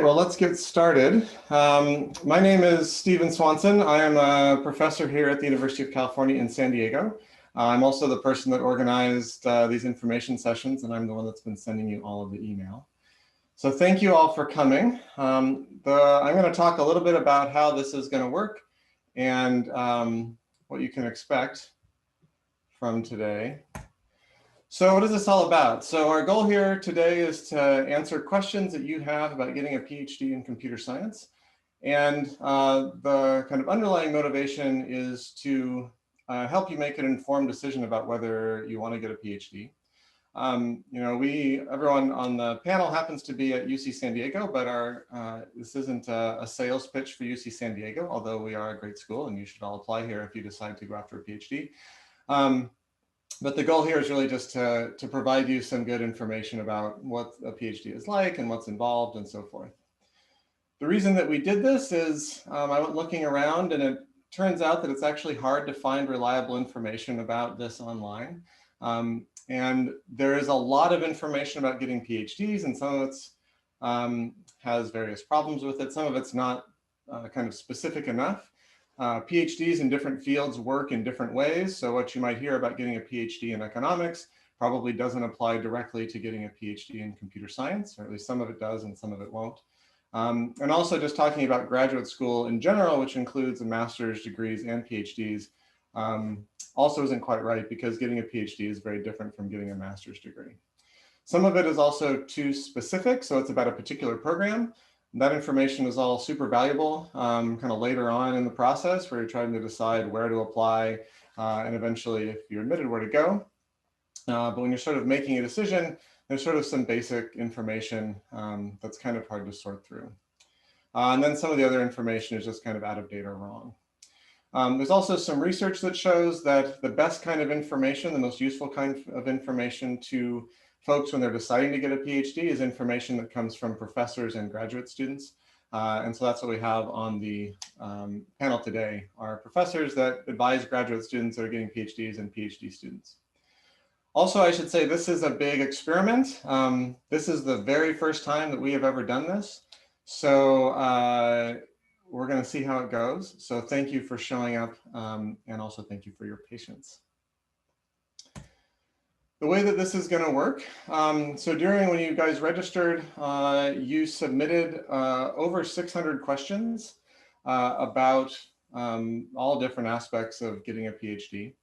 well, let's get started. My name is Stephen Swanson. I am a professor here at the University of California in San Diego. I'm also the person that organized these information sessions, and I'm the one that's been sending you all of the email. So thank you all for coming. I'm going to talk a little bit about how this is going to work and what you can expect from today. So what is this all about? So our goal here today is to answer questions that you have about getting a PhD in computer science. And the kind of underlying motivation is to help you make an informed decision about whether you want to get a PhD. Everyone on the panel happens to be at UC San Diego, but this isn't a sales pitch for UC San Diego, although we are a great school and you should all apply here if you decide to go after a PhD. But the goal here is really just to provide you some good information about what a PhD is like and what's involved and so forth. The reason that we did this is I went looking around, and it turns out that it's actually hard to find reliable information about this online. And there is a lot of information about getting PhDs, and some of it has various problems with it. Some of it's not kind of specific enough. PhDs in different fields work in different ways. So what you might hear about getting a PhD in economics probably doesn't apply directly to getting a PhD in computer science, or at least some of it does and some of it won't. And also just talking about graduate school in general, which includes master's degrees and PhDs, also isn't quite right, because getting a PhD is very different from getting a master's degree. Some of it is also too specific, so it's about a particular program. That information is all super valuable kind of later on in the process, where you're trying to decide where to apply and eventually, if you're admitted, where to go. But when you're sort of making a decision, there's sort of some basic information that's kind of hard to sort through. And then some of the other information is just kind of out of date or wrong. There's also some research that shows that the best kind of information, the most useful kind of information to folks when they're deciding to get a PhD is information that comes from professors and graduate students. And so that's what we have on the panel today, are professors that advise graduate students that are getting PhDs and PhD students. Also, I should say this is a big experiment. This is the very first time that we have ever done this. So we're going to see how it goes. So thank you for showing up, and also thank you for your patience. The way that this is going to work, so when you guys registered, you submitted over 600 questions about all different aspects of getting a PhD.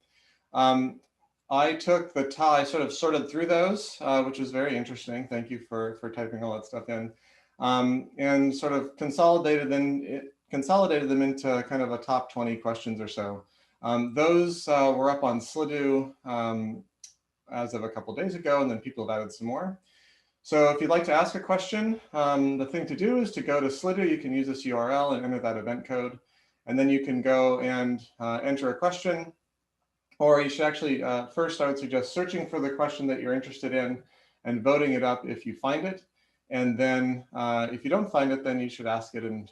I sort of sorted through those, which was very interesting. Thank you for typing all that stuff in, and sort of consolidated them into kind of a top 20 questions or so. Those were up on Slido as of a couple of days ago, and then people have added some more. So if you'd like to ask a question, the thing to do is to go to Slido. You can use this URL and enter that event code, and then you can go and enter a question. Or you should actually, first I would suggest searching for the question that you're interested in and voting it up if you find it. And then if you don't find it, then you should ask it, and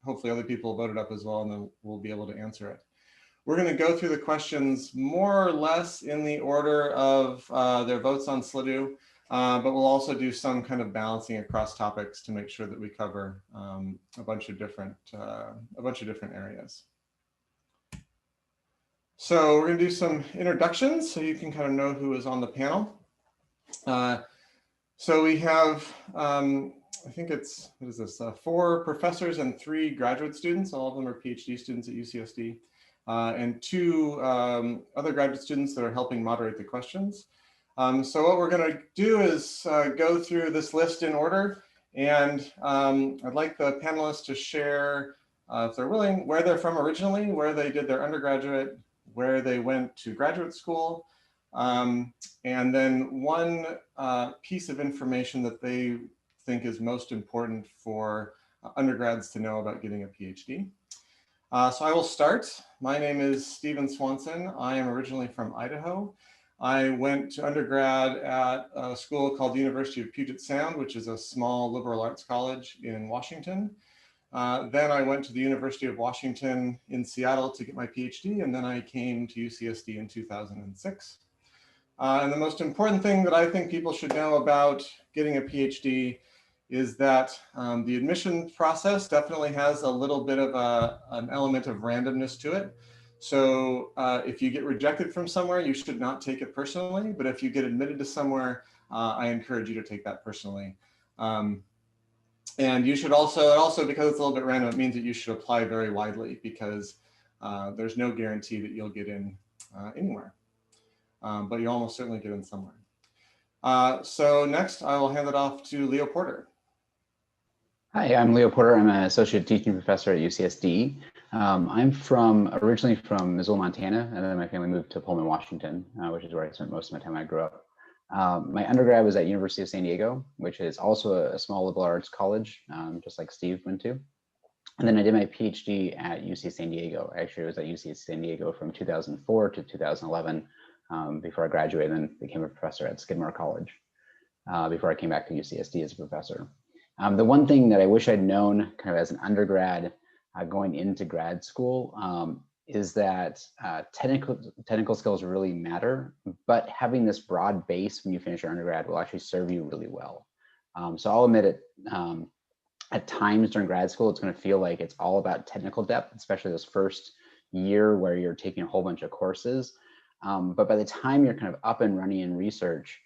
hopefully other people vote it up as well, and then we'll be able to answer it. We're going to go through the questions more or less in the order of their votes on Slido, but we'll also do some kind of balancing across topics to make sure that we cover a bunch of different areas. So we're going to do some introductions so you can kind of know who is on the panel. So we have, I think it's, 4 professors and 3 graduate students. All of them are PhD students at UCSD, and 2 other graduate students that are helping moderate the questions. So what we're going to do is go through this list in order, and I'd like the panelists to share, if they're willing, where they're from originally, where they did their undergraduate, where they went to graduate school, and then one piece of information that they think is most important for undergrads to know about getting a PhD. So I will start. My name is Stephen Swanson. I am originally from Idaho. I went to undergrad at a school called the University of Puget Sound, which is a small liberal arts college in Washington. Then I went to the University of Washington in Seattle to get my PhD, and then I came to UCSD in 2006. And the most important thing that I think people should know about getting a PhD is that the admission process definitely has a little bit of an element of randomness to it. So if you get rejected from somewhere, you should not take it personally. But if you get admitted to somewhere, I encourage you to take that personally. And you should also, because it's a little bit random, it means that you should apply very widely, because there's no guarantee that you'll get in anywhere. But you almost certainly get in somewhere. So next, I will hand it off to Leo Porter. Hi, I'm Leo Porter. I'm an associate teaching professor at UCSD. I'm originally from Missoula, Montana, and then my family moved to Pullman, Washington, which is where I spent most of my time when I grew up. My undergrad was at University of San Diego, which is also a small liberal arts college, just like Steve went to. And then I did my PhD at UC San Diego. Actually, I was at UC San Diego from 2004 to 2011 before I graduated and became a professor at Skidmore College before I came back to UCSD as a professor. The one thing that I wish I'd known kind of as an undergrad going into grad school is that technical skills really matter, but having this broad base when you finish your undergrad will actually serve you really well. So I'll admit it, at times during grad school, it's going to feel like it's all about technical depth, especially this first year where you're taking a whole bunch of courses. But by the time you're kind of up and running in research,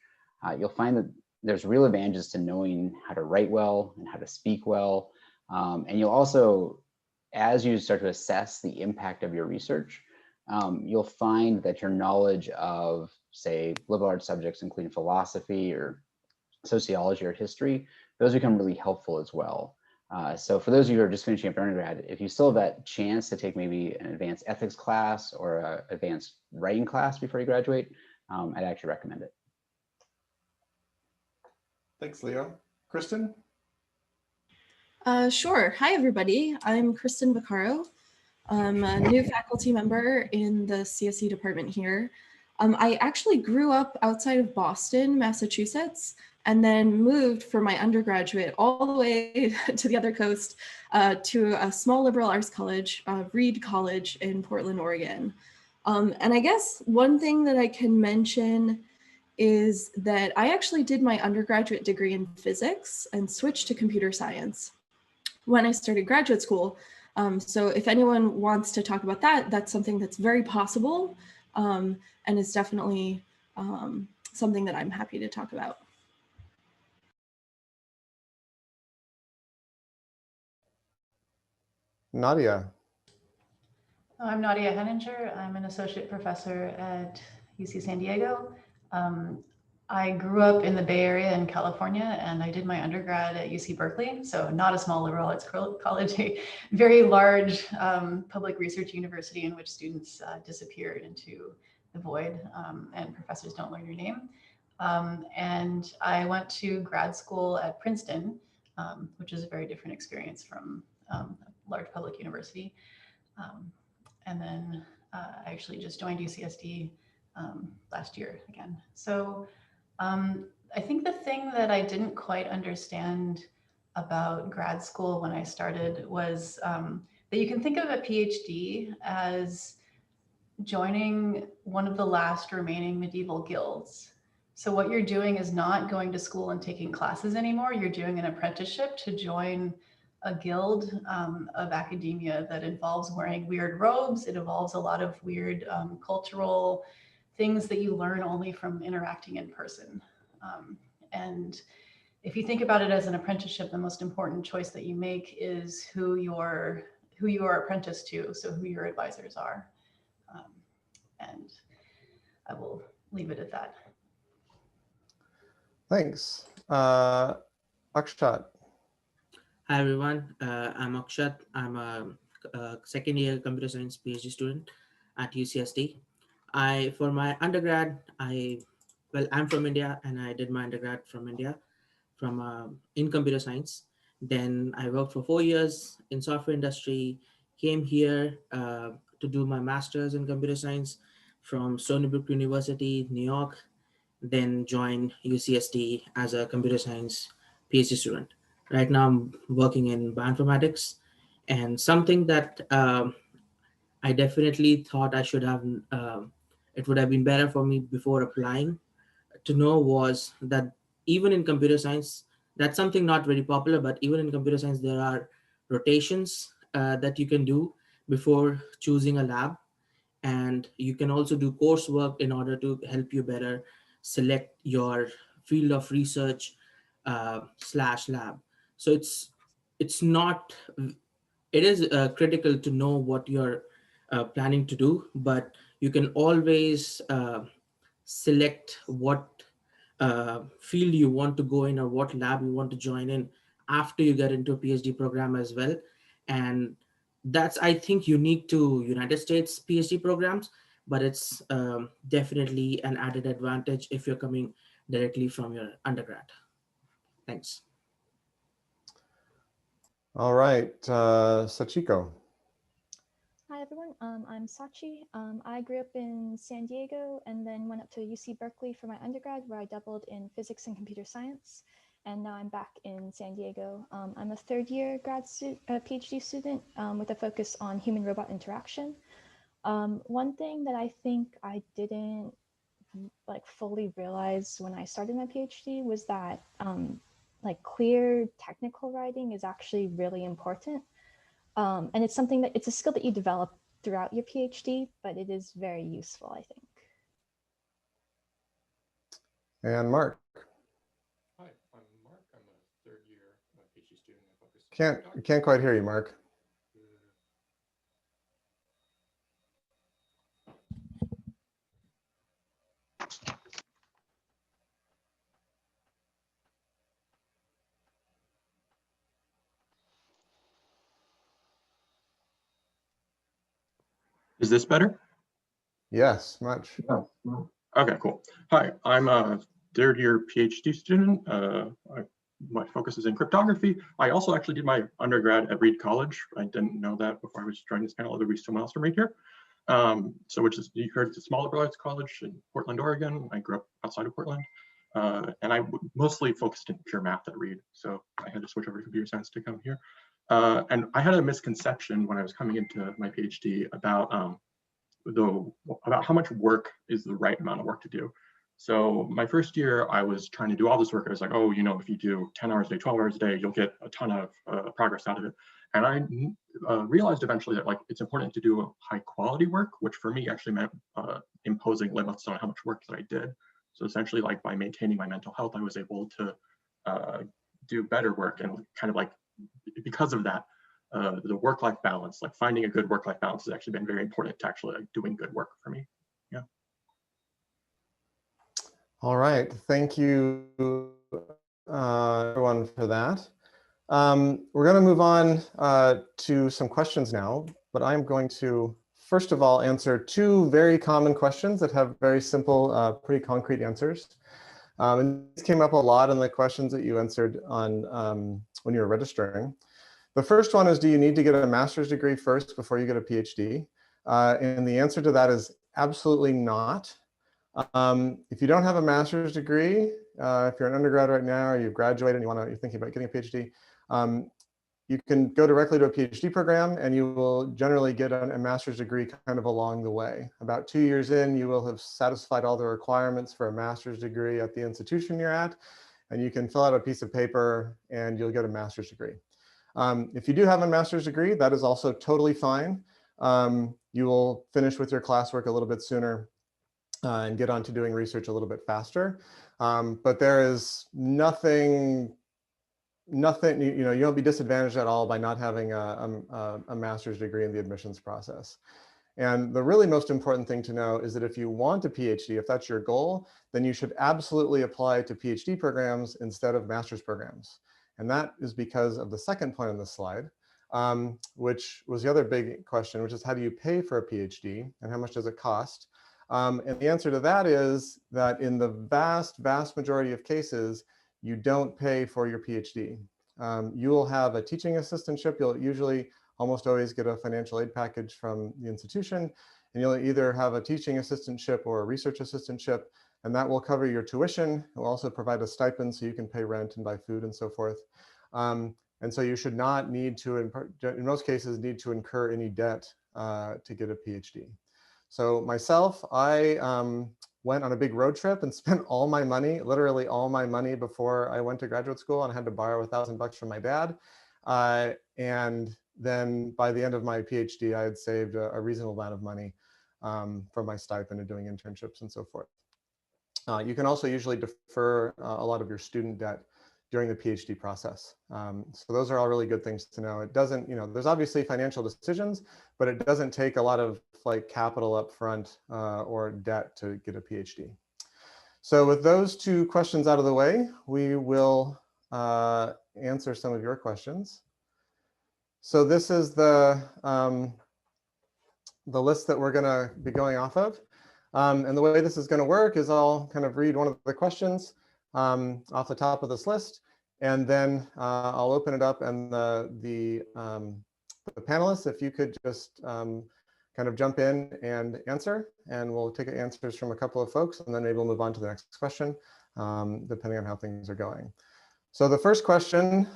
you'll find that there's real advantages to knowing how to write well and how to speak well. And you'll also, as you start to assess the impact of your research, you'll find that your knowledge of, say, liberal arts subjects, including philosophy or sociology or history, those become really helpful as well. So for those of you who are just finishing up undergrad, if you still have that chance to take maybe an advanced ethics class or an advanced writing class before you graduate, I'd actually recommend it. Thanks, Leo. Kristen? Sure. Hi, everybody. I'm Kristen Vaccaro. I'm a new faculty member in the CSE department here. I actually grew up outside of Boston, Massachusetts, and then moved for my undergraduate all the way to the other coast to a small liberal arts college, Reed College in Portland, Oregon. And I guess one thing that I can mention is that I actually did my undergraduate degree in physics and switched to computer science when I started graduate school. So if anyone wants to talk about that, that's something that's very possible and is definitely something that I'm happy to talk about. Nadia. I'm Nadia Henninger. I'm an associate professor at UC San Diego. I grew up in the Bay Area in California, and I did my undergrad at UC Berkeley. So not a small liberal arts college, a very large public research university in which students disappeared into the void and professors don't learn your name. And I went to grad school at Princeton, which is a very different experience from a large public university. And then I actually just joined UCSD last year again. So I think the thing that I didn't quite understand about grad school when I started was that you can think of a PhD as joining one of the last remaining medieval guilds. So what you're doing is not going to school and taking classes anymore. You're doing an apprenticeship to join a guild of academia that involves wearing weird robes. It involves a lot of weird cultural things that you learn only from interacting in person. And if you think about it as an apprenticeship, the most important choice that you make is who you are apprenticed to, so who your advisors are. And I will leave it at that. Thanks. Akshat. Hi everyone, I'm Akshat. I'm a second year computer science PhD student at UCSD. For my undergrad, I'm from India and I did my undergrad from India in computer science. Then I worked for 4 years in software industry, came here to do my master's in computer science from Stony Brook University, New York, then joined UCSD as a computer science PhD student. Right now I'm working in bioinformatics, and something that I definitely thought I should have, it would have been better for me before applying to know was that even in computer science, That's something not very popular, but even in computer science, there are rotations that you can do before choosing a lab. And you can also do coursework in order to help you better select your field of research slash lab. So it's not, it is critical to know what you're planning to do, but you can always select what field you want to go in or what lab you want to join in after you get into a PhD program as well. And that's, I think, unique to United States PhD programs, but it's definitely an added advantage if you're coming directly from your undergrad. Thanks. All right, Sachiko. Hi everyone, I'm Sachi. I grew up in San Diego and then went up to UC Berkeley for my undergrad, where I doubled in physics and computer science. And now I'm back in San Diego. I'm a third year PhD student with a focus on human-robot interaction. One thing that I think I didn't fully realize when I started my PhD was that clear technical writing is actually really important. And it's something that it's a skill that you develop throughout your PhD, but it is very useful, I think. And Mark. Hi, I'm Mark. I'm a third year PhD student. Can't quite hear you, Mark. Is this better? Yes, much. Oh, okay, cool. Hi, I'm a third year PhD student. My focus is in cryptography. I also actually did my undergrad at Reed College. I didn't know that before I was joining this panel. There'll be someone else from Reed here. Which is, you heard, it's a small liberal arts college in Portland, Oregon. I grew up outside of Portland. And I mostly focused in pure math at Reed. So I had to switch over to computer science to come here. And I had a misconception when I was coming into my PhD about how much work is the right amount of work to do. So my first year, I was trying to do all this work. I was like, oh, you know, if you do 10 hours a day, 12 hours a day, you'll get a ton of progress out of it. And I realized eventually that it's important to do high quality work, which for me actually meant imposing limits on how much work that I did. So essentially, by maintaining my mental health, I was able to do better work, and because of that, the work-life balance, finding a good work-life balance, has actually been very important to actually doing good work for me. Yeah. All right, thank you everyone for that. We're going to move on to some questions now, but I'm going to first of all answer two very common questions that have very simple, pretty concrete answers. And this came up a lot in the questions that you answered on when you were registering. The first one is, do you need to get a master's degree first before you get a PhD? And the answer to that is absolutely not. If you don't have a master's degree, if you're an undergrad right now, or you've graduated and you're thinking about getting a PhD, you can go directly to a PhD program, and you will generally get a master's degree kind of along the way. About 2 years in, you will have satisfied all the requirements for a master's degree at the institution you're at, and you can fill out a piece of paper and you'll get a master's degree. If you do have a master's degree, that is also totally fine. You will finish with your classwork a little bit sooner and get on to doing research a little bit faster. But there is nothing, you won't be disadvantaged at all by not having a master's degree in the admissions process. And the really most important thing to know is that if you want a PhD, if that's your goal, then you should absolutely apply to PhD programs instead of master's programs. And that is because of the second point on this slide, which was the other big question, which is how do you pay for a PhD and how much does it cost? And the answer to that is that in the vast, vast majority of cases, you don't pay for your PhD. You will have a teaching assistantship. You'll usually almost always get a financial aid package from the institution, and you'll either have a teaching assistantship or a research assistantship, and that will cover your tuition. It will also provide a stipend so you can pay rent and buy food and so forth. And so you should not need to, in most cases, need to incur any debt to get a PhD. So myself, I went on a big road trip and spent all my money, literally all my money before I went to graduate school, and I had to borrow $1,000 from my dad. And then by the end of my PhD, I had saved a reasonable amount of money from my stipend and doing internships and so forth. You can also usually defer a lot of your student debt during the PhD process. So those are all really good things to know. It doesn't, there's obviously financial decisions, but it doesn't take a lot of like capital up front or debt to get a PhD. So with those two questions out of the way, we will answer some of your questions. So this is the list that we're going to be going off of. And the way this is going to work is I'll kind of read one of the questions off the top of this list, and then I'll open it up, and the panelists, if you could just kind of jump in and answer, and we'll take answers from a couple of folks, and then maybe we'll move on to the next question, depending on how things are going. So the first question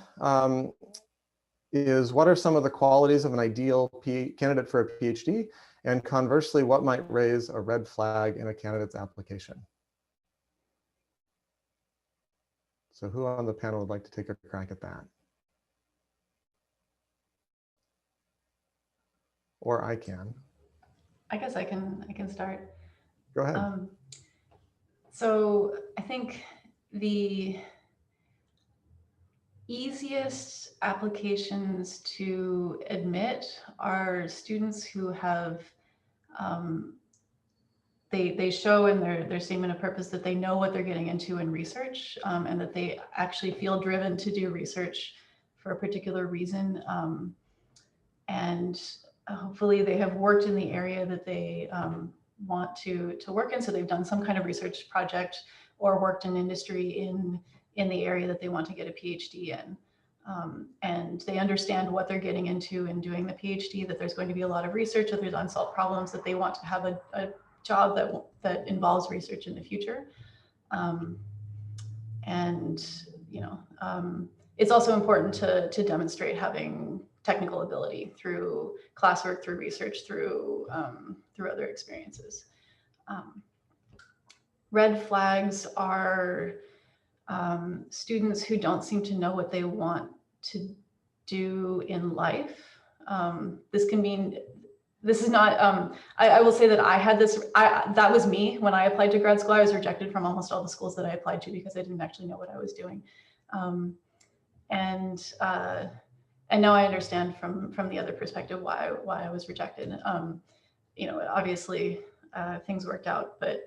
is, what are some of the qualities of an ideal candidate for a PhD? And conversely, what might raise a red flag in a candidate's application? So who on the panel would like to take a crack at that? Or I can. I guess I can start. Go ahead. So I think the easiest applications to admit are students who have they show in their statement of purpose that they know what they're getting into in research, and that they actually feel driven to do research for a particular reason, and hopefully they have worked in the area that they want to work in. So they've done some kind of research project or worked in industry in the area that they want to get a PhD in. And they understand what they're getting into in doing the PhD, that there's going to be a lot of research, that there's unsolved problems, that they want to have a job that involves research in the future. It's also important to demonstrate having technical ability through classwork, through research, through other experiences. Red flags are students who don't seem to know what they want to do in life. This is not, I will say that I had this, that was me when I applied to grad school. I was rejected from almost all the schools that I applied to because I didn't actually know what I was doing. And now I understand from the other perspective why I was rejected. Obviously things worked out, but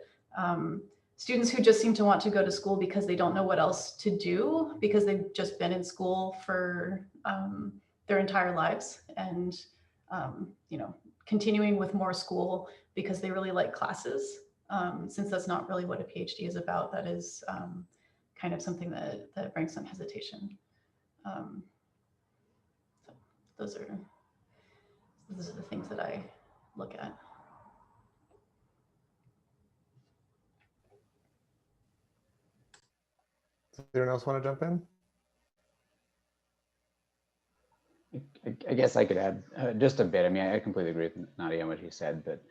students who just seem to want to go to school because they don't know what else to do, because they've just been in school for their entire lives, and continuing with more school because they really like classes, since that's not really what a PhD is about. That is kind of something that brings some hesitation. So those are the things that I look at. Does anyone else want to jump in? I guess I could add just a bit. I mean, I completely agree with Nadia on what she said, but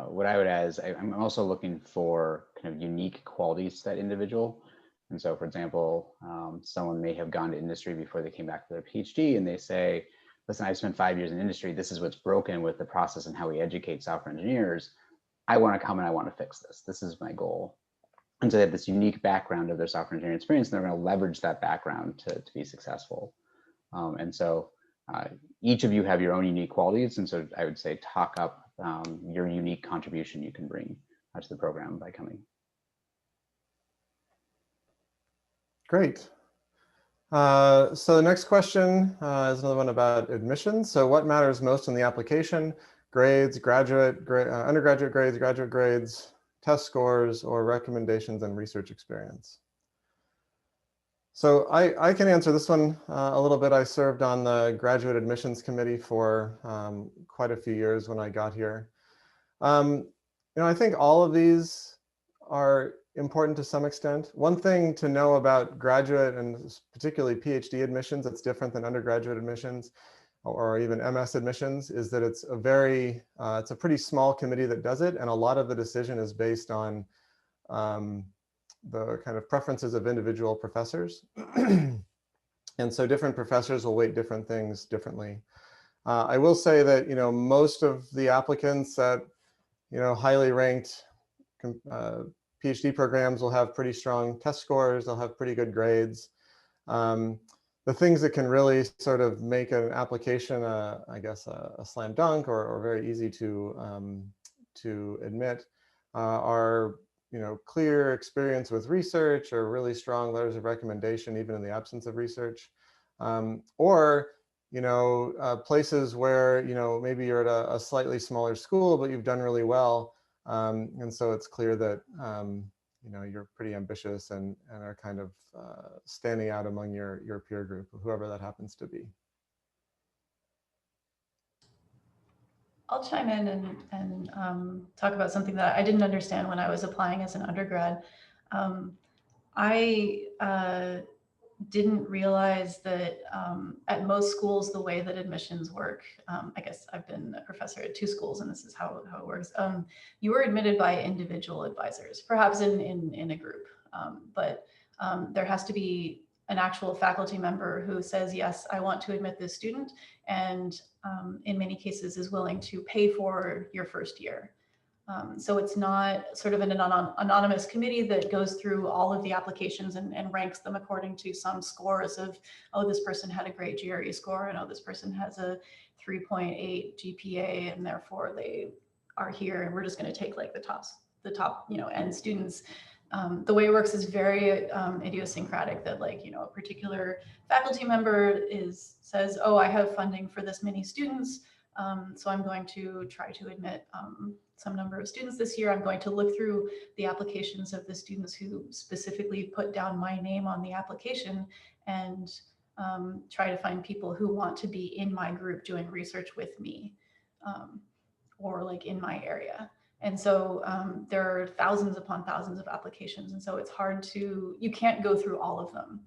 what I would add is I'm also looking for kind of unique qualities to that individual. And so, for example, someone may have gone to industry before they came back for their PhD, and they say, listen, I've spent 5 years in industry. This is what's broken with the process and how we educate software engineers. I want to come and I want to fix this. This is my goal. And so they have this unique background of their software engineering experience, and they're going to leverage that background to be successful. And so each of you have your own unique qualities. And so I would say talk up your unique contribution you can bring to the program by coming. Great. So the next question is another one about admissions. So what matters most in the application? Grades, undergraduate grades, graduate grades, test scores, or recommendations and research experience? So I can answer this one a little bit. I served on the graduate admissions committee for quite a few years when I got here. I think all of these are important to some extent. One thing to know about graduate and particularly PhD admissions that's different than undergraduate admissions or even MS admissions is that it's a pretty small committee that does it, and a lot of the decision is based on the kind of preferences of individual professors. And so different professors will weight different things differently. I will say that, most of the applicants at, highly ranked PhD programs will have pretty strong test scores. They'll have pretty good grades. The things that can really sort of make an application, I guess, a slam dunk or very easy to admit are, clear experience with research or really strong letters of recommendation, even in the absence of research, or places where maybe you're at a slightly smaller school, but you've done really well, and so it's clear that you're pretty ambitious and are kind of standing out among your peer group, whoever that happens to be. I'll chime in and talk about something that I didn't understand when I was applying as an undergrad. I didn't realize that at most schools, the way that admissions work, I guess I've been a professor at 2 schools and this is how it works. You were admitted by individual advisors, perhaps in a group, but there has to be an actual faculty member who says, yes, I want to admit this student, and in many cases is willing to pay for your first year. So it's not sort of an anonymous committee that goes through all of the applications and ranks them according to some scores of, oh, this person had a great GRE score, and oh, this person has a 3.8 GPA, and therefore they are here, and we're just going to take like the top end students. The way it works is very idiosyncratic, that like, a particular faculty member says, oh, I have funding for this many students, so I'm going to try to admit some number of students this year. I'm going to look through the applications of the students who specifically put down my name on the application and try to find people who want to be in my group doing research with me, or like in my area. And so there are thousands upon thousands of applications. And so it's hard you can't go through all of them.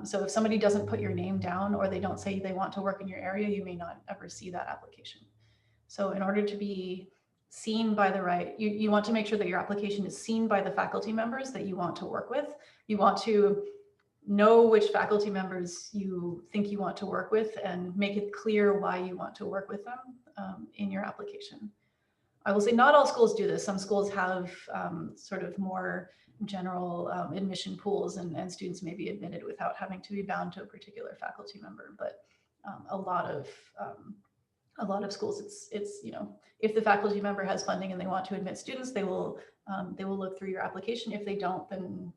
So if somebody doesn't put your name down, or they don't say they want to work in your area, you may not ever see that application. So in order to be seen by you want to make sure that your application is seen by the faculty members that you want to work with. You want to know which faculty members you think you want to work with and make it clear why you want to work with them in your application. I will say not all schools do this. Some schools have sort of more general admission pools, and students may be admitted without having to be bound to a particular faculty member. But a lot of schools, it's if the faculty member has funding and they want to admit students, they will look through your application. If they don't, then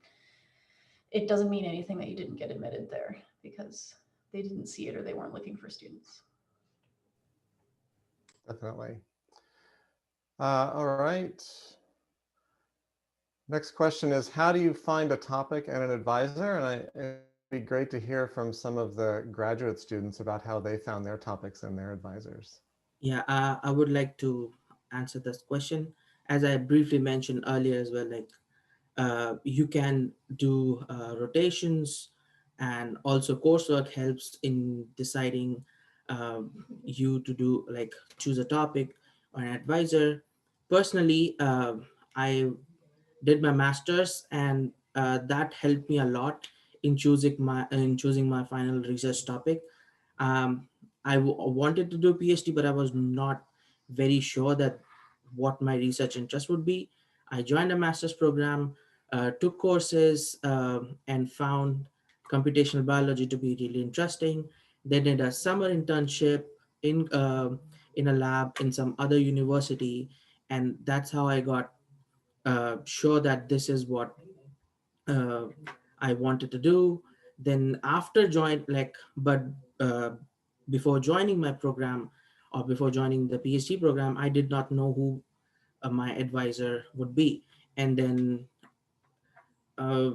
it doesn't mean anything that you didn't get admitted there, because they didn't see it or they weren't looking for students. Definitely. All right. Next question is, how do you find a topic and an advisor? And it'd be great to hear from some of the graduate students about how they found their topics and their advisors. Yeah, I would like to answer this question. As I briefly mentioned earlier as well, like you can do rotations, and also coursework helps in deciding you to do like choose a topic or an advisor. Personally, I did my master's, and that helped me a lot in choosing my final research topic. I wanted to do PhD, but I was not very sure that what my research interest would be. I joined a master's program, took courses, and found computational biology to be really interesting. Then did a summer internship in a lab in some other university, and that's how I got sure that this is what uh, I wanted to do. Then after uh, before joining my program, or before joining the PhD program, I did not know who my advisor would be. And uh,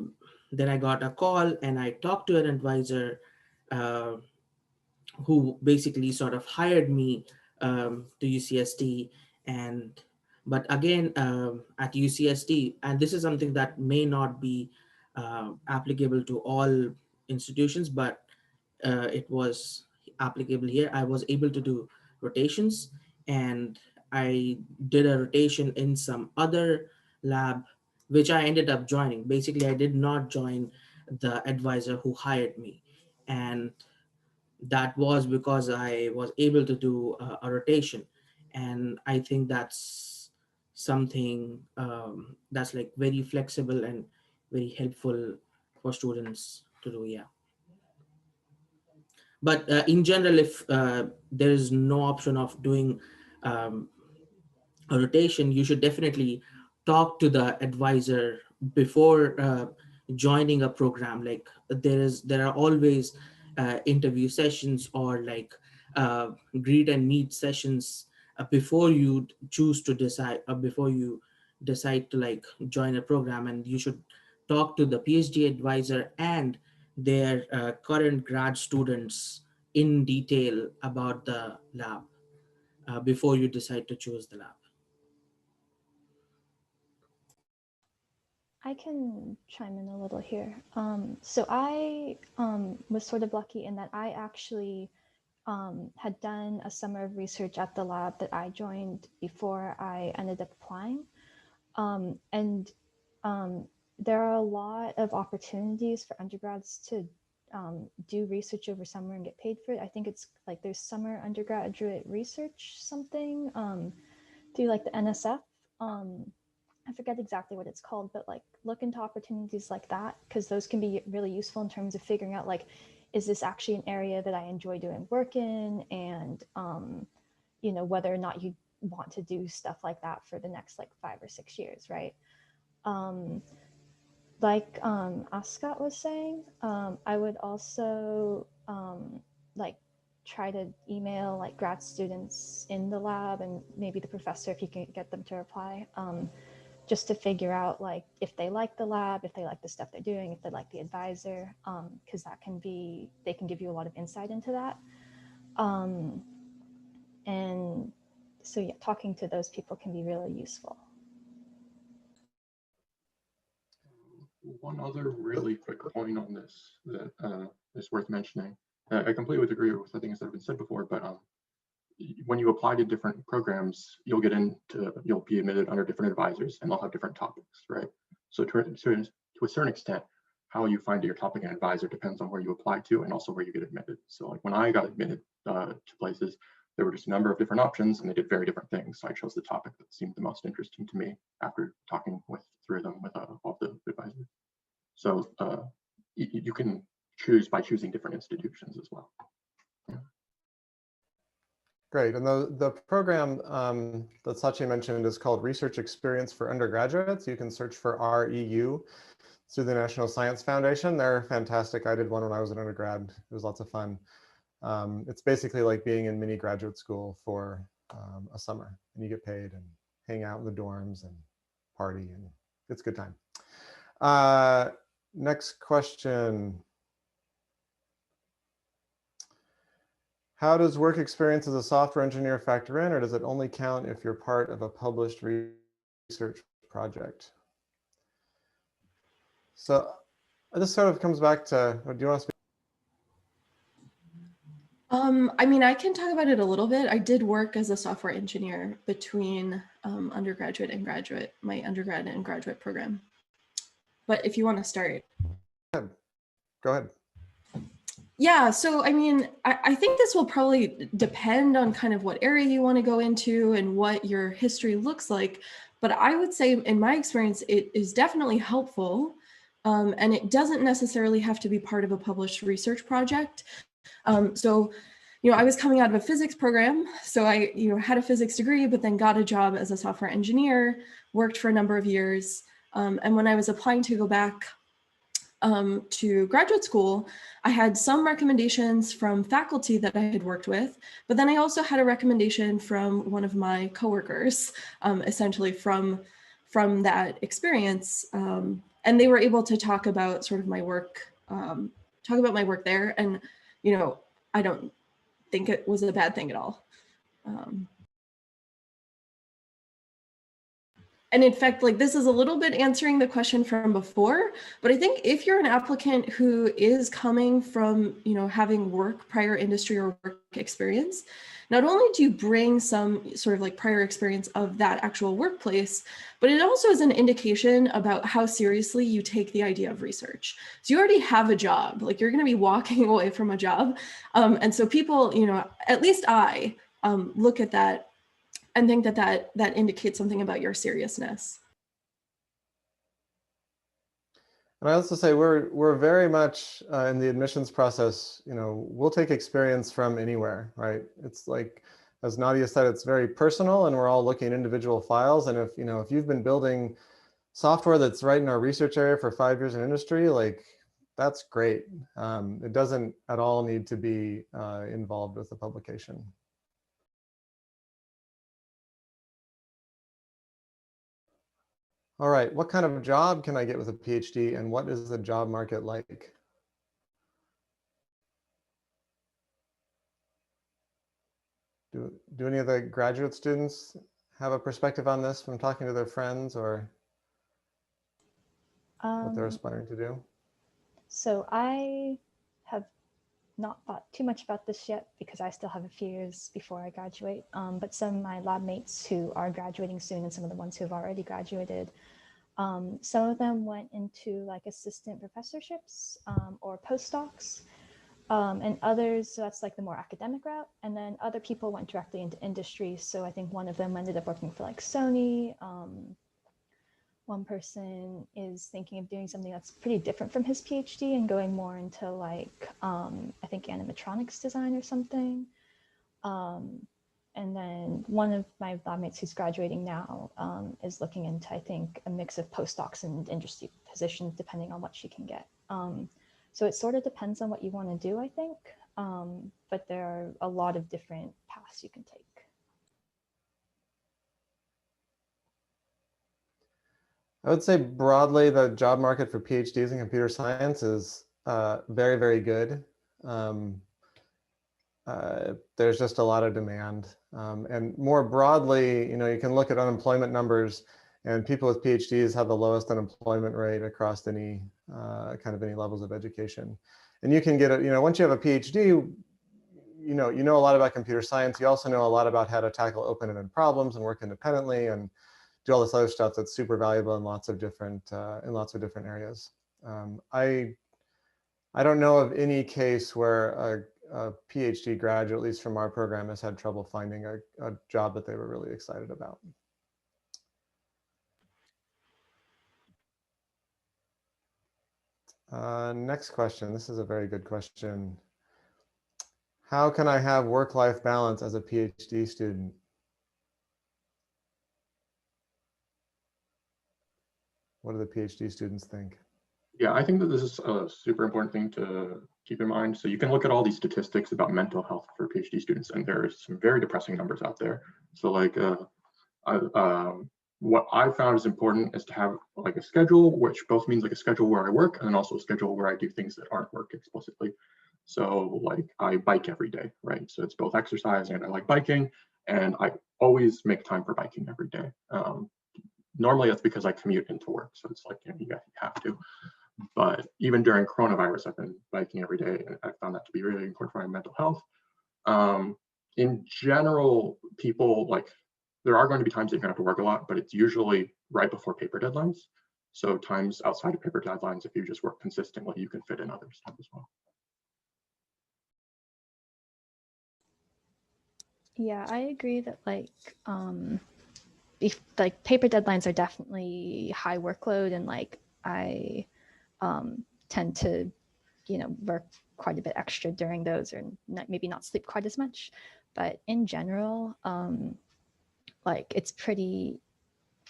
then I got a call and I talked to an advisor uh, who basically sort of hired me to UCSD. And but again, at UCSD, and this is something that may not be applicable to all institutions, but it was applicable here. I was able to do rotations, and I did a rotation in some other lab which I ended up joining. Basically, I did not join the advisor who hired me. And that was because I was able to do a rotation. And I think that's something that's like very flexible and very helpful for students to do. Yeah. But in general, if there is no option of doing um, a rotation, you should definitely talk to the advisor before joining a program. Like there are always interview sessions or like greet and meet sessions before you choose to decide, before you decide to like join a program, and you should talk to the PhD advisor and their current grad students in detail about the lab before you decide to choose the lab. I can chime in a little here. So I was sort of lucky in that I actually had done a summer of research at the lab that I joined before I ended up applying. And there are a lot of opportunities for undergrads to do research over summer and get paid for it. I think it's like there's summer undergraduate research something through like the NSF. I forget exactly what it's called, but like look into opportunities like that, because those can be really useful in terms of figuring out like, is this actually an area that I enjoy doing work in? And, you know, whether or not you want to do stuff like that for the next like 5 or 6 years, right? Like Ascot was saying, I would also like try to email like grad students in the lab and maybe the professor if you can get them to reply. Just to figure out like if they like the lab, if they like the stuff they're doing, if they like the advisor, because that can be, they can give you a lot of insight into that. And so yeah, talking to those people can be really useful. One other really quick point on this that is worth mentioning. I completely agree with the things that have been said before, but when you apply to different programs, you'll be admitted under different advisors and they'll have different topics, right? So to a certain extent, how you find your topic and advisor depends on where you apply to and also where you get admitted. So like when I got admitted to places, there were just a number of different options and they did very different things. So I chose the topic that seemed the most interesting to me after talking through them with all the advisors. So you can choose by choosing different institutions as well. Yeah. Great, and the program that Sachi mentioned is called Research Experience for Undergraduates. You can search for REU through the National Science Foundation. They're fantastic. I did one when I was an undergrad. It was lots of fun. It's basically like being in mini graduate school for a summer, and you get paid and hang out in the dorms and party, and it's a good time. Next question. How does work experience as a software engineer factor in, or does it only count if you're part of a published research project? So this sort of comes back to, do you want to speak? I mean, I can talk about it a little bit. I did work as a software engineer between undergraduate and graduate, my undergrad and graduate program. But if you want to start. Go ahead. Yeah, so I mean, I think this will probably depend on kind of what area you want to go into and what your history looks like. But I would say in my experience, it is definitely helpful. And it doesn't necessarily have to be part of a published research project. So, you know, I was coming out of a physics program. So I, you know, had a physics degree, but then got a job as a software engineer, worked for a number of years. And when I was applying to go back to graduate school, I had some recommendations from faculty that I had worked with, but then I also had a recommendation from one of my coworkers, essentially from that experience. And they were able to talk about sort of my work, there. And, you know, I don't think it was a bad thing at all. And in fact, like this is a little bit answering the question from before, but I think if you're an applicant who is coming from, you know, having prior industry or work experience, not only do you bring some sort of like prior experience of that actual workplace, but it also is an indication about how seriously you take the idea of research. So you already have a job, like you're going to be walking away from a job. And so people, you know, at least I look at that and think that that indicates something about your seriousness. And I also say we're very much in the admissions process, you know, we'll take experience from anywhere, right? It's like, as Nadia said, it's very personal and we're all looking at individual files. And if, you know, if you've been building software that's right in our research area for 5 years in industry, like that's great. It doesn't at all need to be involved with the publication. All right, what kind of job can I get with a PhD and what is the job market like? Do any of the graduate students have a perspective on this from talking to their friends or what they're aspiring to do? So I have not thought too much about this yet because I still have a few years before I graduate. But some of my lab mates who are graduating soon and some of the ones who have already graduated, some of them went into like assistant professorships or postdocs, and others, so that's like the more academic route. And then other people went directly into industry. So I think one of them ended up working for like Sony. One person is thinking of doing something that's pretty different from his PhD and going more into like, I think animatronics design or something. And then one of my lab mates who's graduating now is looking into, I think, a mix of postdocs and industry positions, depending on what she can get. So it sort of depends on what you want to do, I think. But there are a lot of different paths you can take. I would say broadly, the job market for PhDs in computer science is very, very good. There's just a lot of demand. And more broadly, you know, you can look at unemployment numbers and people with PhDs have the lowest unemployment rate across any kind of any levels of education. And you can get it, you know, once you have a PhD, you know a lot about computer science. You also know a lot about how to tackle open-ended problems and work independently and do all this other stuff that's super valuable in lots of different areas. I don't know of any case where a PhD graduate, at least from our program, has had trouble finding a job that they were really excited about. Next question. This is a very good question. How can I have work-life balance as a PhD student? What do the PhD students think? Yeah, I think that this is a super important thing to keep in mind. So you can look at all these statistics about mental health for PhD students, and there's some very depressing numbers out there. So like what I found is important is to have like a schedule, which both means like a schedule where I work and then also a schedule where I do things that aren't work explicitly. So like I bike every day, right? So it's both exercise and I like biking, and I always make time for biking every day. Normally that's because I commute into work. So it's like, you know, you have to. But even during coronavirus, I've been biking every day, and I found that to be really important for my mental health. In general, people like, there are going to be times that you're going to have to work a lot, but it's usually right before paper deadlines. So times outside of paper deadlines, if you just work consistently, you can fit in other stuff as well. Yeah, I agree that like paper deadlines are definitely high workload, and like I tend to, you know, work quite a bit extra during those, or maybe not sleep quite as much. But in general, like it's pretty,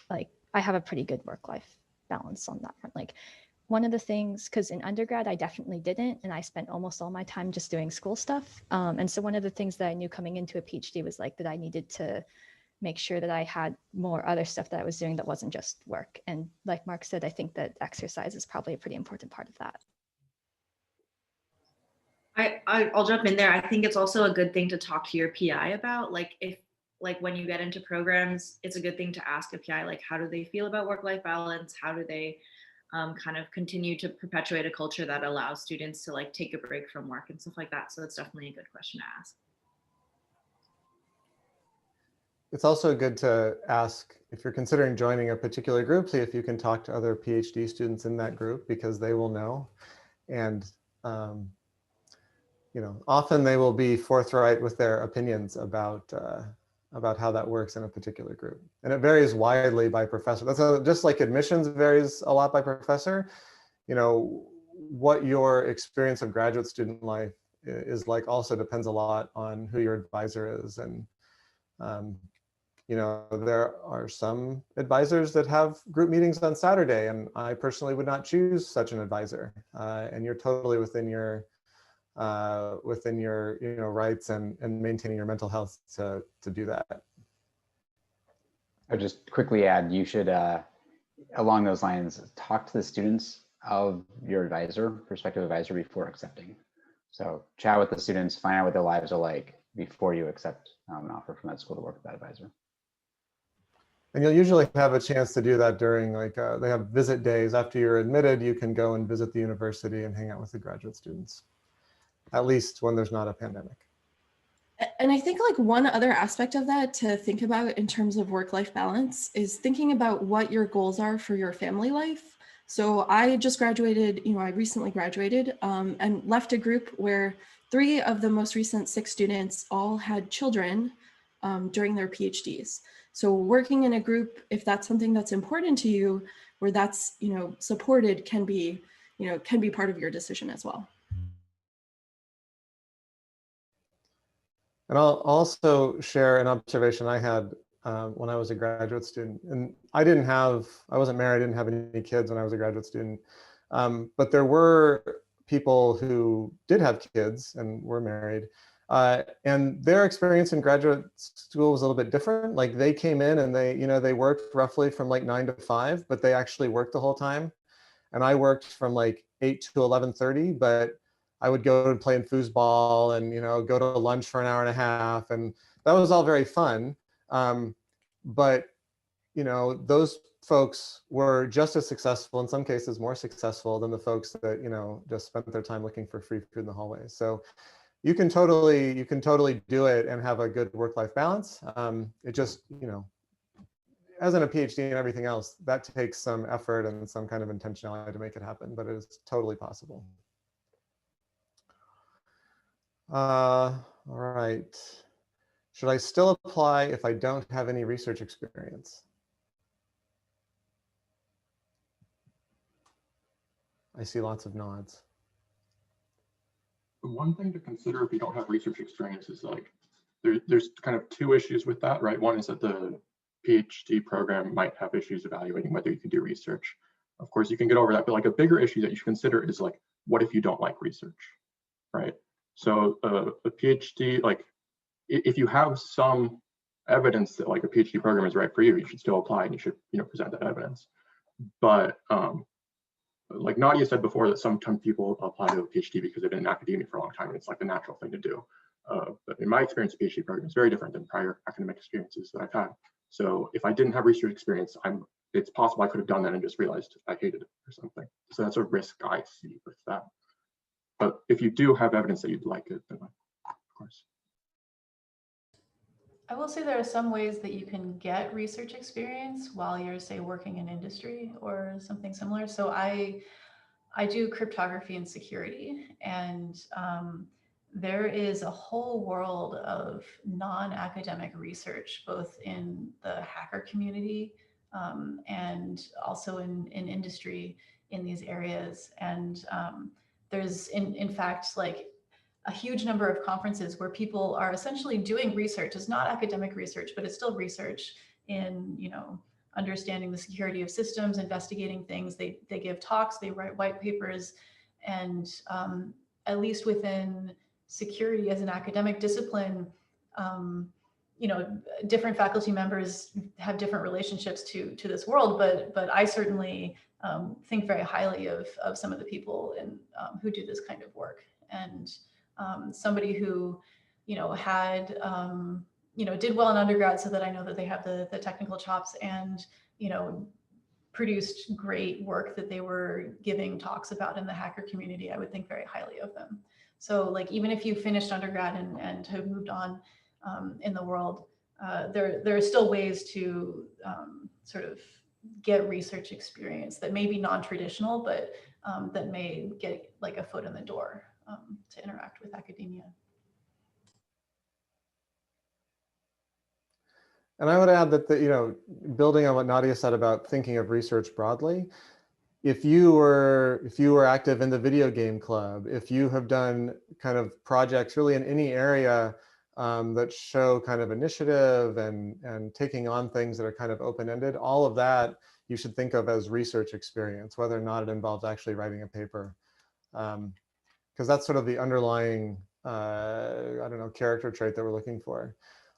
like I have a pretty good work-life balance on that front. Like one of the things, because in undergrad I definitely didn't, and I spent almost all my time just doing school stuff. And so one of the things that I knew coming into a PhD was like that I needed to make sure that I had more other stuff that I was doing that wasn't just work. And like Mark said, I think that exercise is probably a pretty important part of that. I'll jump in there. I think it's also a good thing to talk to your PI about. Like if, like when you get into programs, it's a good thing to ask a PI, like how do they feel about work-life balance? How do they kind of continue to perpetuate a culture that allows students to like take a break from work and stuff like that? So that's definitely a good question to ask. it's also good to ask if you're considering joining a particular group, see if you can talk to other PhD students in that group, because they will know. And you know, often they will be forthright with their opinions about how that works in a particular group. And it varies widely by professor. Just like admissions varies a lot by professor, you know, what your experience of graduate student life is like also depends a lot on who your advisor is. And you know, there are some advisors that have group meetings on Saturday, and I personally would not choose such an advisor. And you're totally within your you know, rights and maintaining your mental health to do that. I'll just quickly add, you should, along those lines, talk to the students of your advisor, prospective advisor, before accepting. So chat with the students, find out what their lives are like before you accept an offer from that school to work with that advisor. And you'll usually have a chance to do that during, like, they have visit days. After you're admitted, you can go and visit the university and hang out with the graduate students, at least when there's not a pandemic. And I think like one other aspect of that to think about in terms of work-life balance is thinking about what your goals are for your family life. So I just graduated, you know, I recently graduated and left a group where 3 of the most recent 6 students all had children during their PhDs. So working in a group, if that's something that's important to you, where that's, you know, supported, can be, you know, can be part of your decision as well. And I'll also share an observation I had when I was a graduate student. And I wasn't married, I didn't have any kids when I was a graduate student. But there were people who did have kids and were married. And their experience in graduate school was a little bit different. Like they came in and they worked roughly from like 9 to 5, but they actually worked the whole time. And I worked from like 8 to 11:30, but I would go and play in foosball and, you know, go to lunch for an hour and a half. And that was all very fun. But, you know, those folks were just as successful, in some cases more successful than the folks that, you know, just spent their time looking for free food in the hallways. So you can totally do it and have a good work-life balance. It just, you know, as in a PhD and everything else, that takes some effort and some kind of intentionality to make it happen, but it is totally possible. All right. Should I still apply if I don't have any research experience? I see lots of nods. One thing to consider if you don't have research experience is like, there's kind of 2 issues with that, right? One is that the PhD program might have issues evaluating whether you can do research. Of course, you can get over that, but like a bigger issue that you should consider is like, what if you don't like research, right? So a PhD, like if you have some evidence that like a PhD program is right for you, you should still apply and you should, you know, present that evidence. But like Nadia said before, that sometimes people apply to a PhD because they've been in academia for a long time, and it's like the natural thing to do. But in my experience, a PhD program is very different than prior academic experiences that I've had. So if I didn't have research experience, it's possible I could have done that and just realized I hated it or something. So that's a risk I see with that. But if you do have evidence that you'd like it, then of course. I will say there are some ways that you can get research experience while you're, say, working in industry or something similar. So I do cryptography and security, and there is a whole world of non-academic research, both in the hacker community and also in industry in these areas. And there's in fact like a huge number of conferences where people are essentially doing research. It's not academic research, but it's still research in, you know, understanding the security of systems, investigating things. They give talks, they write white papers, and at least within security as an academic discipline, you know, different faculty members have different relationships to this world, but I certainly think very highly of some of the people who do this kind of work. And somebody who, you know, had, you know, did well in undergrad, so that I know that they have the technical chops, and, you know, produced great work that they were giving talks about in the hacker community, I would think very highly of them. So like, even if you finished undergrad and have moved on in the world, there are still ways to sort of get research experience that may be non-traditional, but that may get like a foot in the door to interact with academia. And I would add that building on what Nadia said about thinking of research broadly, if you were active in the video game club, if you have done kind of projects really in any area that show kind of initiative and taking on things that are kind of open-ended, all of that you should think of as research experience, whether or not it involves actually writing a paper. Because that's sort of the underlying, I don't know, character trait that we're looking for.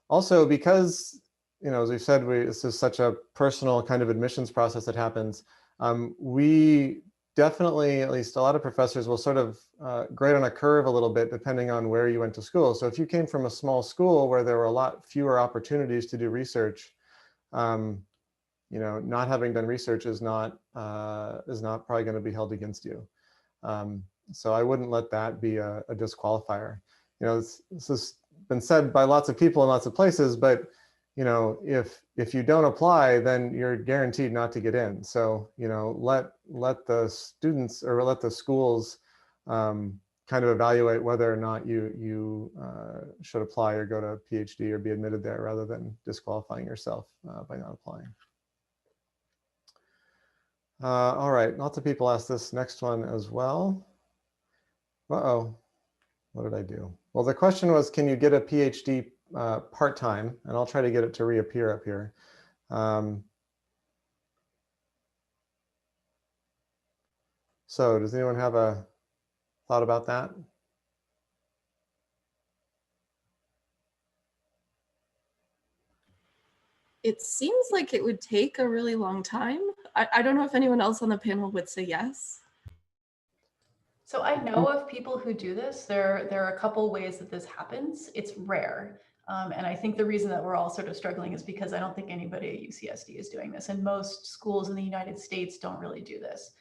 Also, because, as we've said, this is such a personal kind of admissions process that happens, we definitely, at least a lot of professors will sort of grade on a curve a little bit depending on where you went to school. So if you came from a small school where there were a lot fewer opportunities to do research, not having done research is not probably going to be held against you. So I wouldn't let that be a disqualifier. This has been said by lots of people in lots of places, but if you don't apply, then you're guaranteed not to get in. So let the students or let the schools kind of evaluate whether or not you should apply or go to a PhD or be admitted there, rather than disqualifying yourself by not applying. All right, lots of people asked this next one as well. Uh-oh, what did I do? Well, the question was, can you get a PhD part-time? And I'll try to get it to reappear up here. So does anyone have a thought about that? It seems like it would take a really long time. I don't know if anyone else on the panel would say yes. So I know of people who do this. There are a couple ways that this happens. It's rare. And I think the reason that we're all sort of struggling is because I don't think anybody at UCSD is doing this. And most schools in the United States don't really do this.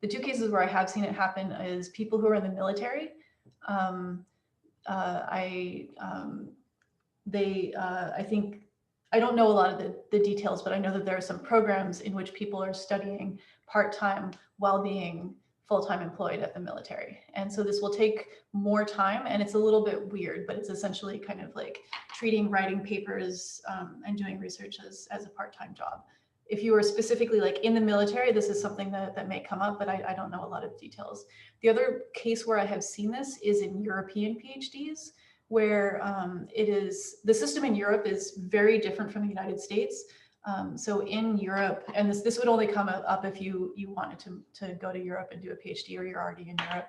The two cases where I have seen it happen is people who are in the military. I think, I don't know a lot of the details, but I know that there are some programs in which people are studying part-time while being full-time employed at the military. And so this will take more time, and it's a little bit weird, but it's essentially kind of like treating writing papers and doing research as a part-time job. If you are specifically like in the military, this is something that may come up, but I don't know a lot of details. The other case where I have seen this is in European PhDs, where the system in Europe is very different from the United States. So in Europe, and this would only come up if you wanted to go to Europe and do a PhD, or you're already in Europe.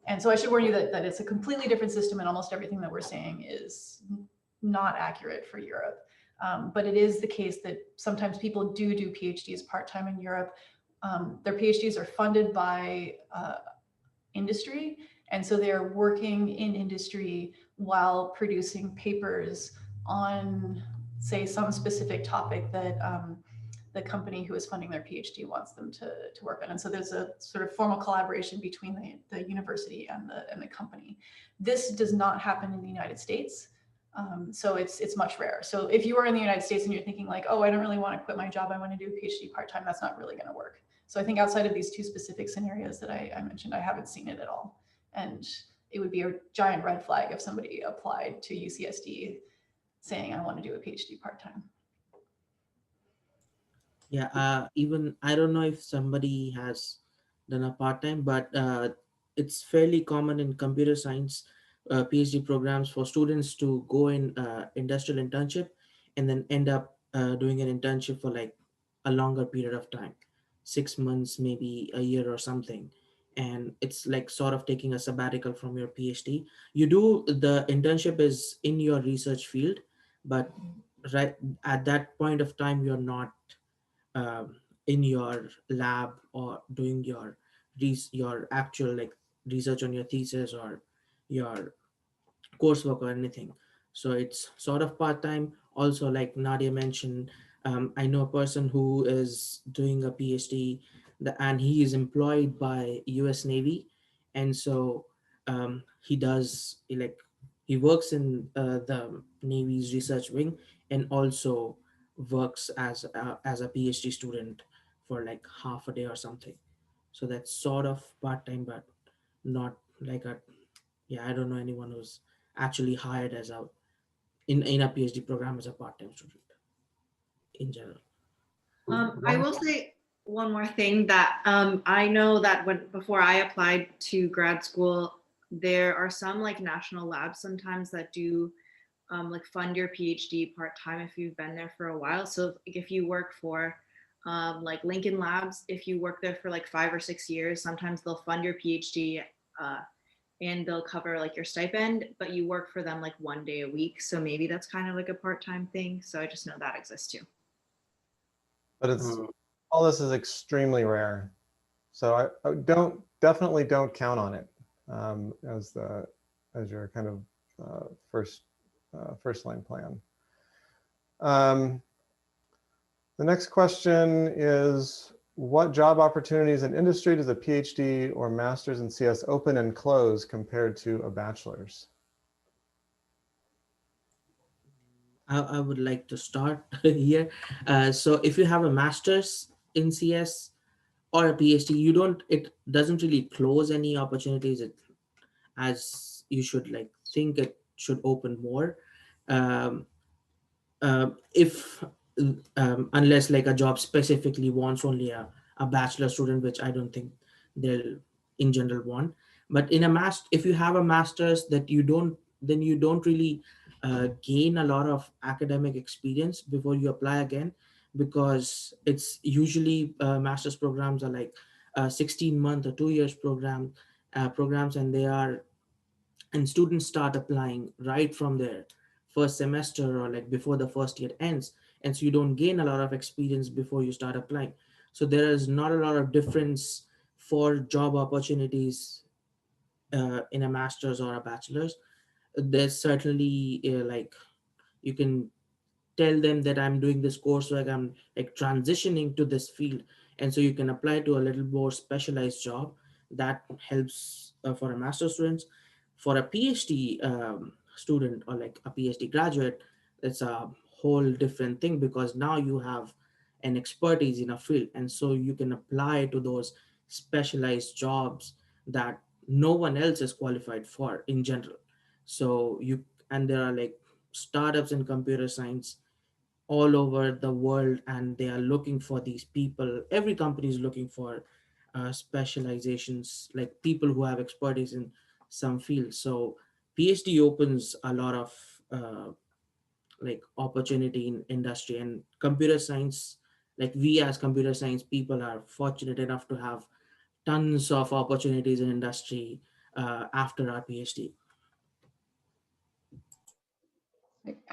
And so I should warn you that it's a completely different system, and almost everything that we're saying is not accurate for Europe. But it is the case that sometimes people do PhDs part-time in Europe. Their PhDs are funded by industry. And so they're working in industry while producing papers on, say, some specific topic that the company who is funding their PhD wants them to work on. And so there's a sort of formal collaboration between the university and the company. This does not happen in the United States. So it's much rarer. So if you are in the United States and you're thinking like, oh, I don't really want to quit my job, I want to do a PhD part-time, that's not really going to work. So I think outside of these two specific scenarios that I mentioned, I haven't seen it at all. And it would be a giant red flag if somebody applied to UCSD saying, I want to do a PhD part-time. Yeah, even I don't know if somebody has done a part-time, but it's fairly common in computer science PhD programs for students to go in industrial internship and then end up doing an internship for like a longer period of time, 6 months, maybe a year or something. And it's like sort of taking a sabbatical from your PhD. You do, the internship is in your research field, but right at that point of time, you're not in your lab or doing your actual like research on your thesis or your coursework or anything. So it's sort of part-time. Also, like Nadia mentioned, I know a person who is doing a PhD and he is employed by US Navy. And so he does like, he works in the Navy's research wing and also works as a PhD student for like half a day or something. So that's sort of part-time, but not like a, yeah, I don't know anyone who's actually hired as a in a PhD program as a part-time student in general. I will say one more thing that I know that before I applied to grad school, there are some like national labs sometimes that do like fund your PhD part-time if you've been there for a while. So if you work for like Lincoln Labs, if you work there for like 5 or 6 years, sometimes they'll fund your PhD and they'll cover like your stipend, but you work for them like 1 day a week. So maybe that's kind of like a part-time thing. So I just know that exists too. But it's all this is extremely rare. So I definitely don't count on it as your kind of first line plan. The next question is, what job opportunities in industry does a PhD or master's in CS open and close compared to a bachelor's? I would like to start here. So if you have a master's in CS or a PhD, it doesn't really close any opportunities as you should like think it should open more. Um, if unless like a job specifically wants only a bachelor student, which I don't think they'll in general want. But in a if you have a master's then you don't really gain a lot of academic experience before you apply again, because it's usually master's programs are like 16-month or 2 years programs, and students start applying right from their first semester or like before the first year ends, and so you don't gain a lot of experience before you start applying. So there is not a lot of difference for job opportunities in a master's or a bachelor's. There's certainly like you can tell them that I'm doing this course, like I'm like transitioning to this field, and so you can apply to a little more specialized job that helps for a master's students. For a PhD student or like a PhD graduate, it's a whole different thing, because now you have an expertise in a field, and so you can apply to those specialized jobs that no one else is qualified for in general. So and there are like startups in computer science all over the world, and they are looking for these people. Every company is looking for specializations, like people who have expertise in some field. So PhD opens a lot of like opportunity in industry, and computer science, like we as computer science people are fortunate enough to have tons of opportunities in industry after our PhD.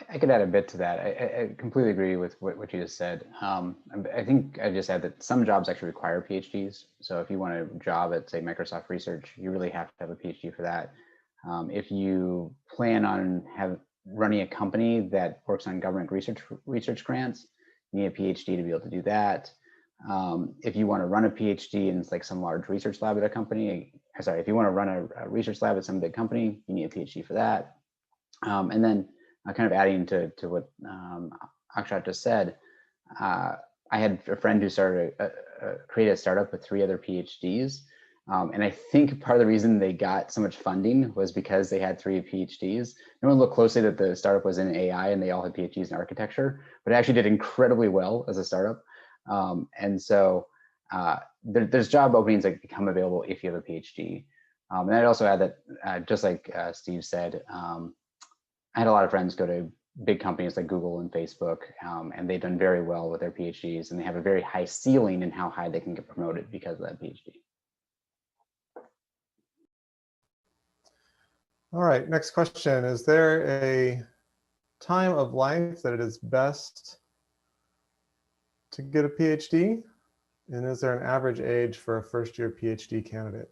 I could add a bit to that. I completely agree with what you just said. I think I just add that some jobs actually require PhDs. So if you want a job at, say, Microsoft Research, you really have to have a PhD for that. If you plan on running a company that works on government research grants, you need a PhD to be able to do that. If you want to run a PhD in like some large research lab at a company, if you want to run a research lab at some big company, you need a PhD for that. And then kind of adding to what Akshat just said, I had a friend who created a startup with 3 other PhDs. And I think part of the reason they got so much funding was because they had 3 PhDs. No one looked closely that the startup was in AI and they all had PhDs in architecture, but it actually did incredibly well as a startup. And so there's job openings that become available if you have a PhD. And I'd also add that just like Steve said, I had a lot of friends go to big companies like Google and Facebook, and they've done very well with their PhDs, and they have a very high ceiling in how high they can get promoted because of that PhD. All right, next question. Is there a time of life that it is best to get a PhD? And is there an average age for a first-year PhD candidate?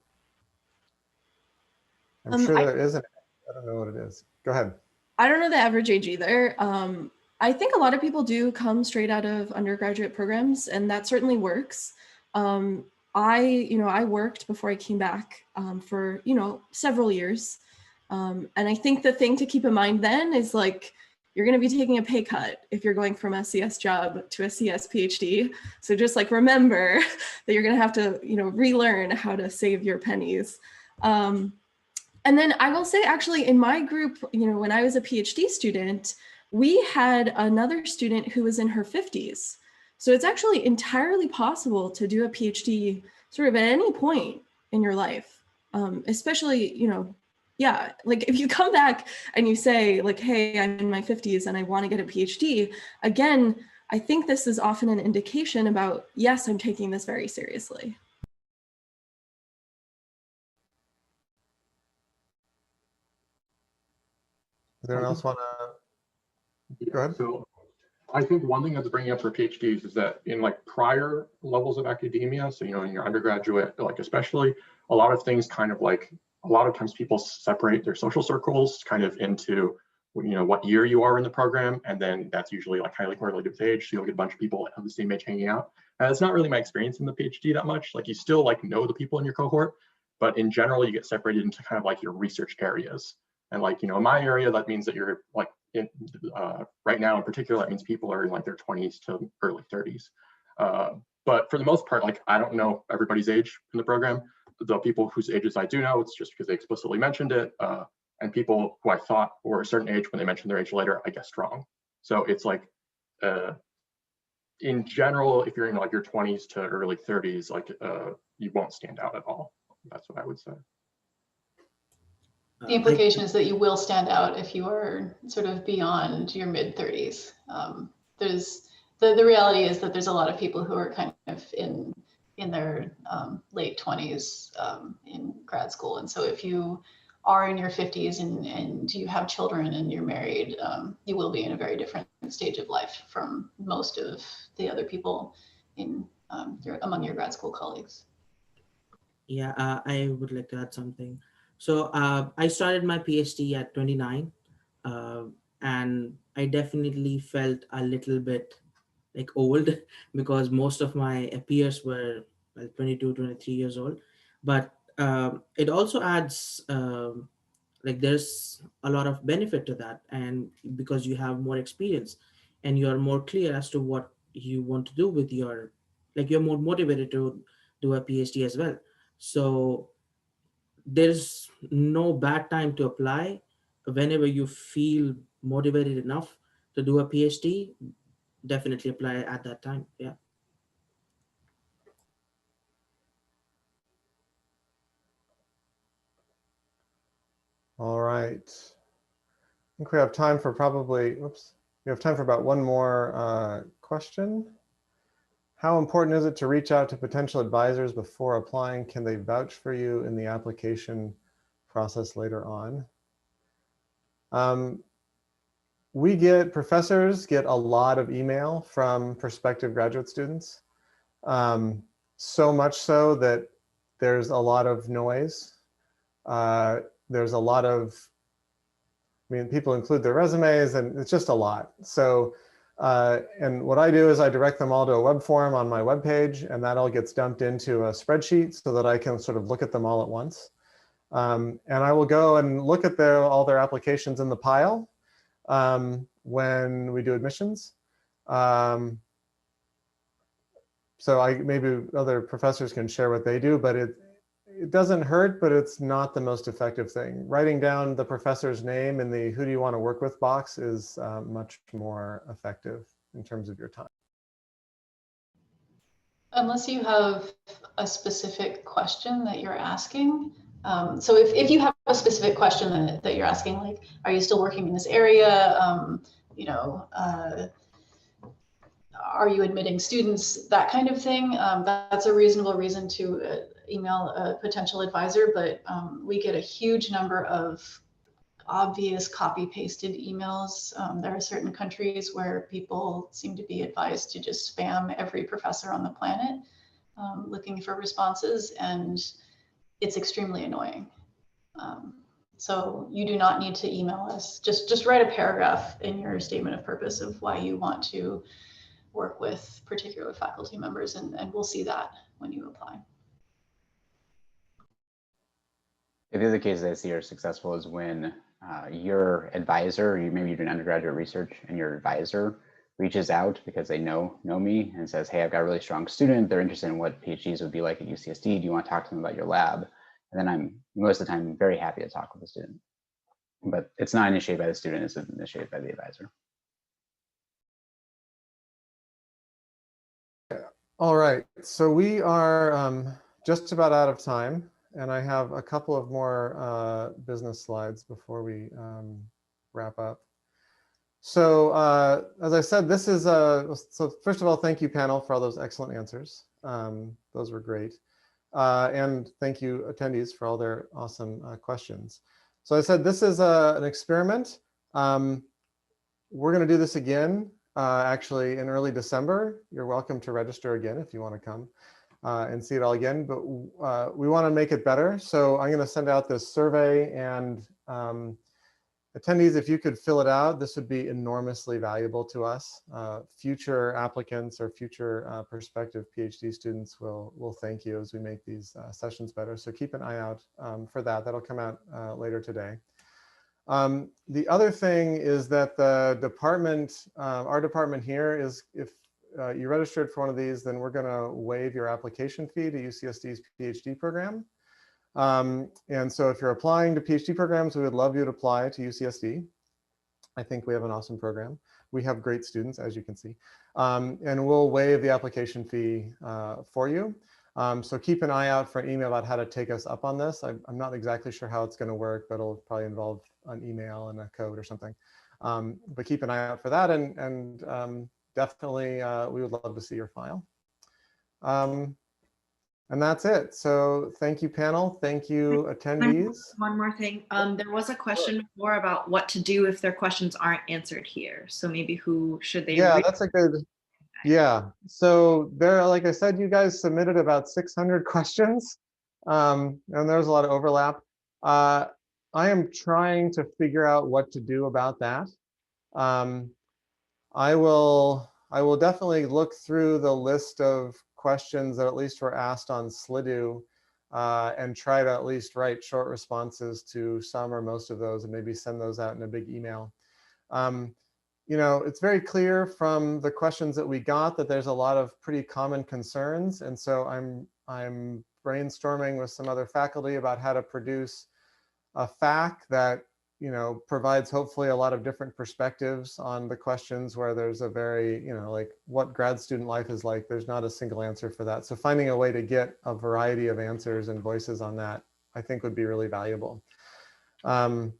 I'm sure there isn't. I don't know what it is. Go ahead. I don't know the average age either. I think a lot of people do come straight out of undergraduate programs, and that certainly works. I worked before I came back for, several years. And I think the thing to keep in mind then is like, you're going to be taking a pay cut if you're going from a CS job to a CS PhD. So just like remember that you're going to have to, relearn how to save your pennies. And then I will say, actually, in my group, when I was a PhD student, we had another student who was in her 50s. So it's actually entirely possible to do a PhD sort of at any point in your life, especially, yeah, like if you come back and you say like, hey, I'm in my 50s and I want to get a PhD, again, I think this is often an indication about, yes, I'm taking this very seriously. Does anyone else want to go ahead? So I think one thing that's bringing up for PhDs is that in like prior levels of academia, so, in your undergraduate, like especially, a lot of things kind of like, a lot of times people separate their social circles kind of into, what year you are in the program. And then that's usually like highly correlated with age. So you'll get a bunch of people of the same age hanging out. And it's not really my experience in the PhD that much. Like you still like know the people in your cohort, but in general, you get separated into kind of like your research areas. And like, in my area, that means that you're like, right now in particular, that means people are in like their 20s to early 30s. But for the most part, like I don't know everybody's age in the program. The people whose ages I do know, it's just because they explicitly mentioned it. And people who I thought were a certain age when they mentioned their age later, I guessed wrong. So it's like, in general, if you're in like your 20s to early 30s, like you won't stand out at all. That's what I would say. The implication is that you will stand out if you are sort of beyond your mid 30s. There's the reality is that there's a lot of people who are kind of in their late 20s in grad school. And so if you are in your 50s and you have children and you're married, you will be in a very different stage of life from most of the other people in among your grad school colleagues. Yeah, I would like to add something. So I started my PhD at 29, and I definitely felt a little bit like old because most of my peers were 22, 23 years old. But it also adds like there's a lot of benefit to that, and because you have more experience and you're more clear as to what you want to do with your, like you're more motivated to do a PhD as well. So there's no bad time to apply. Whenever you feel motivated enough to do a PhD, definitely apply at that time. Yeah. All right. I think we have time for probably, we have time for about one more question. How important is it to reach out to potential advisors before applying? Can they vouch for you in the application process later on? Professors get a lot of email from prospective graduate students. So much so that there's a lot of noise. There's a lot of, people include their resumes and it's just a lot. So, and what I do is I direct them all to a web form on my webpage, and that all gets dumped into a spreadsheet so that I can sort of look at them all at once. And I will go and look at all their applications in the pile when we do admissions. So maybe other professors can share what they do, but it doesn't hurt, but it's not the most effective thing. Writing down the professor's name in the who do you want to work with box is much more effective in terms of your time. Unless you have a specific question that you're asking. So if you have a specific question that you're asking, like, are you still working in this area? Are you admitting students? That kind of thing. That's a reasonable reason to email a potential advisor, but we get a huge number of obvious copy-pasted emails. There are certain countries where people seem to be advised to just spam every professor on the planet looking for responses, and it's extremely annoying. So you do not need to email us. Just write a paragraph in your statement of purpose of why you want to work with particular faculty members, and we'll see that when you apply. The other cases I see are successful is when your advisor, maybe you're doing undergraduate research and your advisor reaches out because they know me and says, hey, I've got a really strong student. They're interested in what PhDs would be like at UCSD. Do you want to talk to them about your lab? And then I'm most of the time very happy to talk with the student. But it's not initiated by the student, it's initiated by the advisor. All right, so we are just about out of time, and I have a couple of more business slides before we wrap up. So as I said, this is so first of all, thank you panel for all those excellent answers. Those were great. And thank you attendees for all their awesome questions. So I said, this is an experiment. We're gonna do this again, actually in early December. You're welcome to register again if you wanna come and see it all again, but we wanna make it better. So I'm gonna send out this survey, and attendees, if you could fill it out, this would be enormously valuable to us. Future applicants or future prospective PhD students will thank you as we make these sessions better. So keep an eye out for that. That'll come out later today. The other thing is that the department, our department here is, if you registered for one of these, then we're going to waive your application fee to UCSD's PhD program. And so if you're applying to PhD programs, we would love you to apply to UCSD. I think we have an awesome program. We have great students, as you can see. And we'll waive the application fee for you. So keep an eye out for an email about how to take us up on this. I'm not exactly sure how it's going to work, but it'll probably involve an email and a code or something. But keep an eye out for that. And definitely, we would love to see your file. And that's it. So thank you, panel. Thank you, attendees. One more thing. There was a question before about what to do if their questions aren't answered here. So maybe who should they? Yeah, that's a good. Yeah. So there, like I said, you guys submitted about 600 questions, and there's a lot of overlap. I am trying to figure out what to do about that. I will definitely look through the list of questions that at least were asked on Slido and try to at least write short responses to some or most of those and maybe send those out in a big email. You know, it's very clear from the questions that we got that there's a lot of pretty common concerns. And so I'm brainstorming with some other faculty about how to produce a FAQ that, you know, provides hopefully a lot of different perspectives on the questions where there's a very, you know, like what grad student life is like. There's not a single answer for that. So finding a way to get a variety of answers and voices on that, I think would be really valuable. And,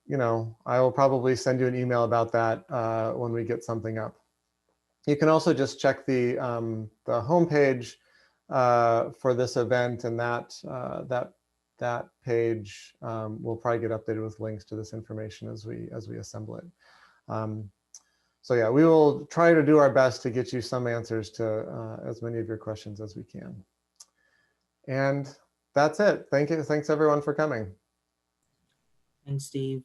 you know, I will probably send you an email about that when we get something up. You can also just check the homepage for this event, and that page will probably get updated with links to this information as we assemble it. So yeah, we will try to do our best to get you some answers to as many of your questions as we can. And that's it. Thank you. Thanks everyone for coming. And Steve.